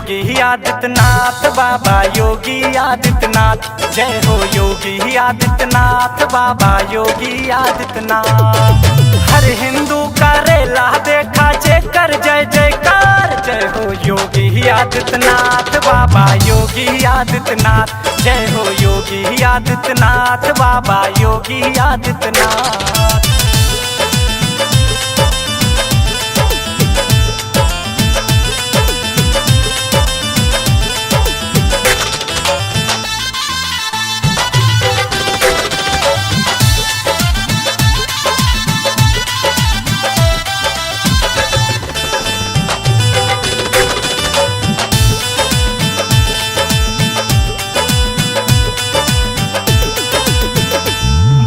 योगी आदित्यनाथ बाबा योगी आदित्यनाथ। जय हो योगी आदित्यनाथ बाबा योगी आदित्यनाथ। हर हिंदू करेला देखा जेकर जय जयकार। जय हो योगी आदित्यनाथ बाबा योगी आदित्यनाथ। जय हो योगी आदित्यनाथ बाबा योगी आदित्यनाथ।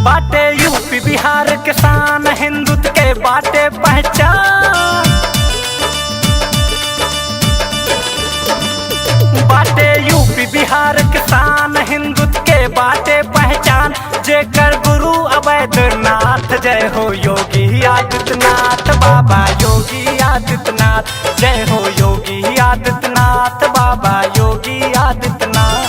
बाटे यूपी बिहार किसान हिंदुत्व के बाटे पहचान। बाटे यूपी बिहार किसान हिंदुत्व के बाटे पहचान। जेकर गुरु अवैधनाथ। जय हो योगी आदित्यनाथ बाबा योगी आदित्यनाथ। जय हो योगी आदित्यनाथ बाबा योगी आदित्यनाथ।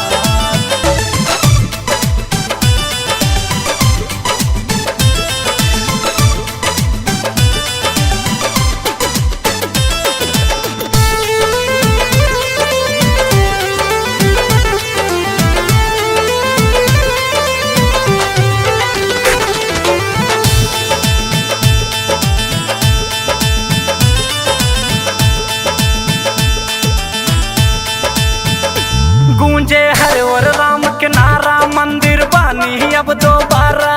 गूंजे हर और राम के नारा मंदिर बानी अब दोबारा।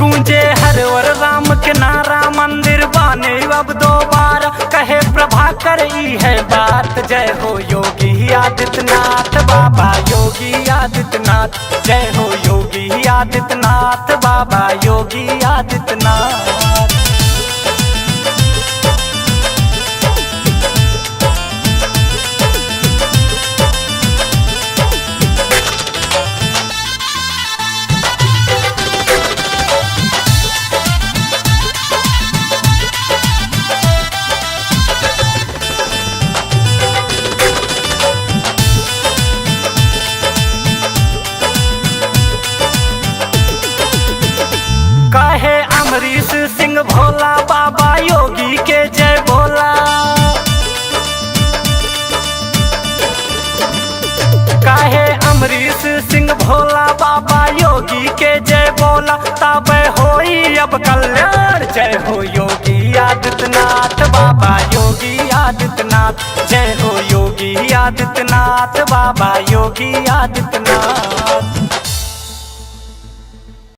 गूंजे हर और राम के नारा मंदिर बानी अब दोबारा। कहे प्रभाकर ई है बात। जय हो योगी आदित्यनाथ बाबा योगी आदित्यनाथ। जय हो योगी आदित्यनाथ बाबा योगी आदित्यनाथ। कहे अमरीश सिंह भोला बाबा योगी के जय बोला। कहे अमरीश सिंह भोला बाबा योगी के जय बोला। तब होई अब कल्याण। जय हो योगी आदित्यनाथ बाबा योगी आदित्यनाथ। जय हो योगी आदित्यनाथ बाबा योगी आदित्यनाथ।